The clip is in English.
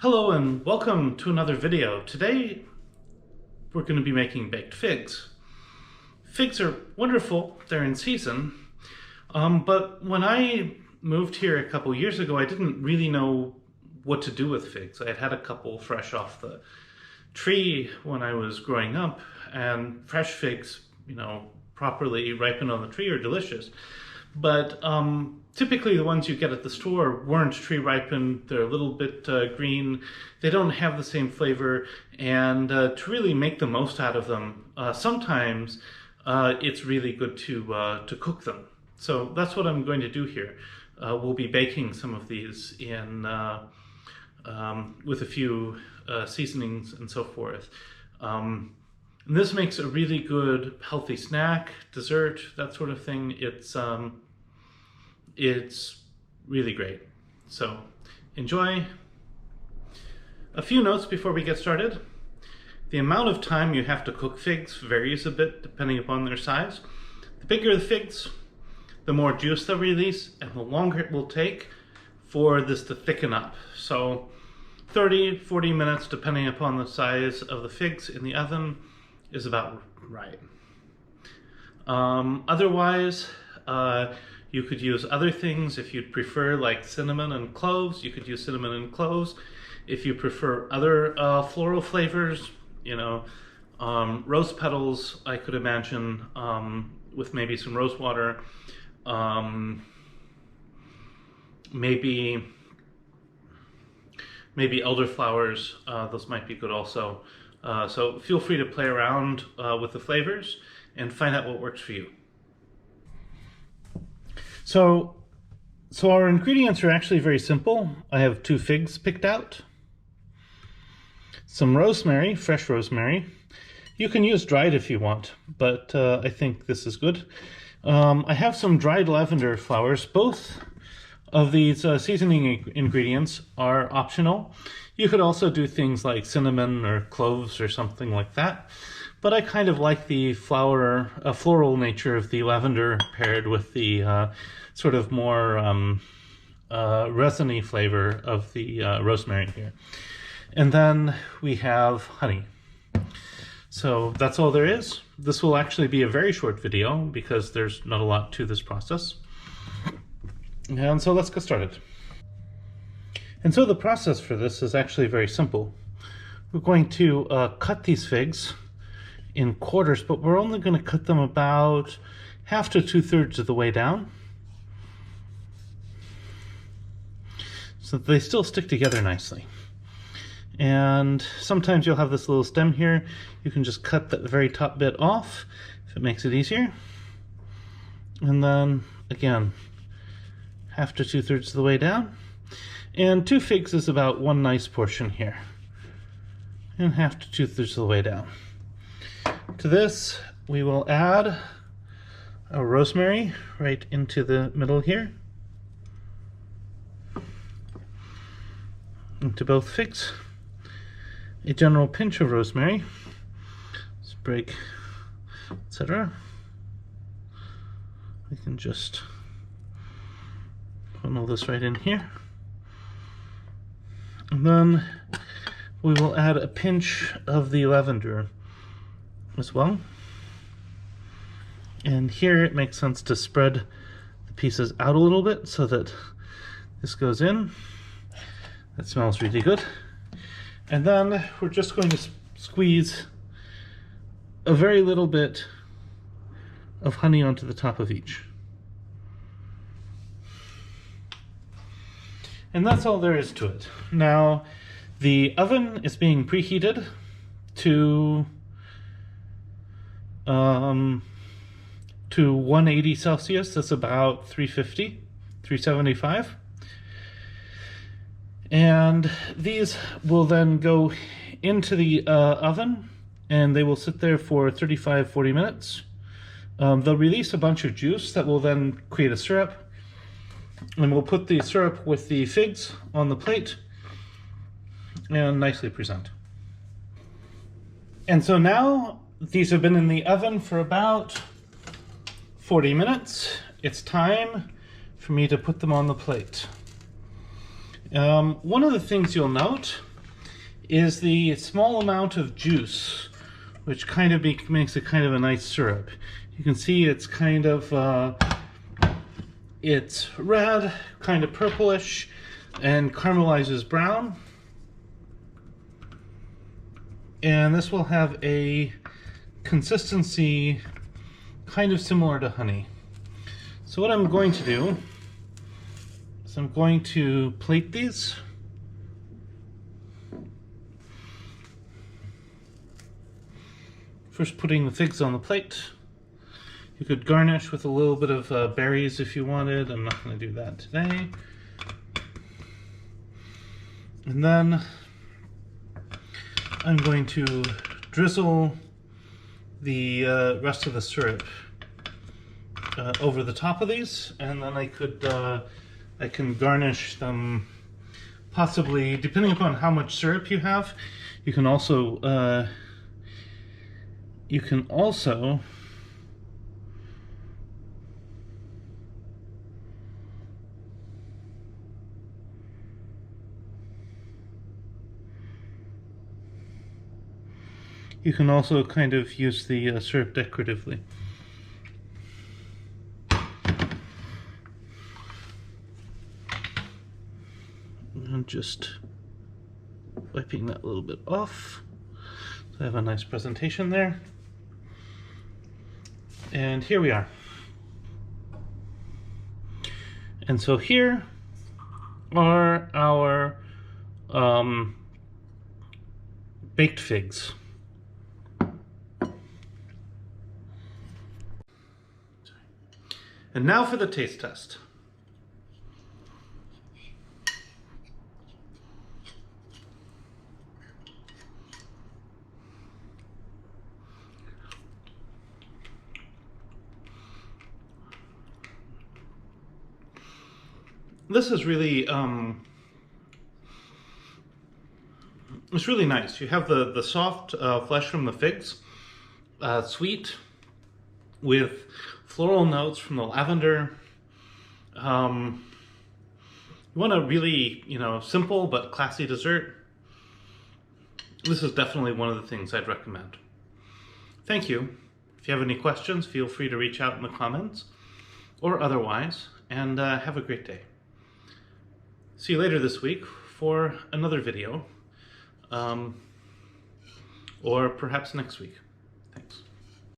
Hello and welcome to another video. Today we're going to be making baked figs. Figs are wonderful, they're in season, but when I moved here a couple years ago I didn't really know what to do with figs. I had had a couple fresh off the tree when I was growing up, and fresh figs, properly ripened on the tree are delicious. But typically the ones you get at the store weren't tree ripened. They're a little bit green. They don't have the same flavor. And to really make the most out of them, sometimes it's really good to cook them. So that's what I'm going to do here. We'll be baking some of these in with a few seasonings and so forth. And this makes a really good healthy snack, dessert, that sort of thing. It's really great. So enjoy. A few notes before we get started. The amount of time you have to cook figs varies a bit depending upon their size. The bigger the figs, the more juice they'll release and the longer it will take for this to thicken up. So 30-40 minutes depending upon the size of the figs in the oven is about right. Otherwise, you could use other things. If you'd prefer like cinnamon and cloves, you could use cinnamon and cloves. If you prefer other floral flavors, rose petals, I could imagine, with maybe some rose water. Maybe elderflowers, those might be good also. So feel free to play around with the flavors and find out what works for you. So our ingredients are actually very simple. I have 2 figs picked out, some rosemary, fresh rosemary. You can use dried if you want, but I think this is good. I have some dried lavender flowers. Both of these seasoning ingredients are optional. You could also do things like cinnamon or cloves or something like that. But I kind of like the floral nature of the lavender paired with the sort of more resiny flavor of the rosemary here. And then we have honey. So that's all there is. This will actually be a very short video because there's not a lot to this process. And so let's get started. And so the process for this is actually very simple. We're going to cut these figs in quarters, but we're only going to cut them about 1/2 to 2/3 of the way down, so that they still stick together nicely. And sometimes you'll have this little stem here. You can just cut that very top bit off if it makes it easier. And then again, 1/2 to 2/3 of the way down. And 2 figs is about one nice portion here. And 1/2 to 2/3 of the way down. To this, we will add a rosemary right into the middle here. Into both figs. A general pinch of rosemary. Sprig, etc. We can just funnel this right in here. And then we will add a pinch of the lavender as well. And here it makes sense to spread the pieces out a little bit so that this goes in. That smells really good. And then we're just going to squeeze a very little bit of honey onto the top of each. And that's all there is to it. Now, the oven is being preheated to 180 Celsius. That's about 350, 375. And these will then go into the oven, and they will sit there for 35-40 minutes. They'll release a bunch of juice that will then create a syrup. And we'll put the syrup with the figs on the plate and nicely present. And so now these have been in the oven for about 40 minutes. It's time for me to put them on the plate. One of the things you'll note is the small amount of juice, which kind of makes it kind of a nice syrup. You can see it's kind of, it's red, kind of purplish, and caramelizes brown. And this will have a consistency kind of similar to honey. So what I'm going to do is I'm going to plate these. First putting the figs on the plate. You could garnish with a little bit of berries if you wanted. I'm not going to do that today. And then I'm going to drizzle the rest of the syrup over the top of these, and then I can garnish them, possibly depending upon how much syrup you have. You can also kind of use the syrup decoratively. And just wiping that a little bit off, so I have a nice presentation there. And here we are. And so here are our baked figs. And now for the taste test. This is really, it's really nice. You have the soft flesh from the figs, sweet, with floral notes from the lavender. You want a really, simple but classy dessert. This is definitely one of the things I'd recommend. Thank you. If you have any questions, feel free to reach out in the comments or otherwise, and have a great day. See you later this week for another video, or perhaps next week. Thanks.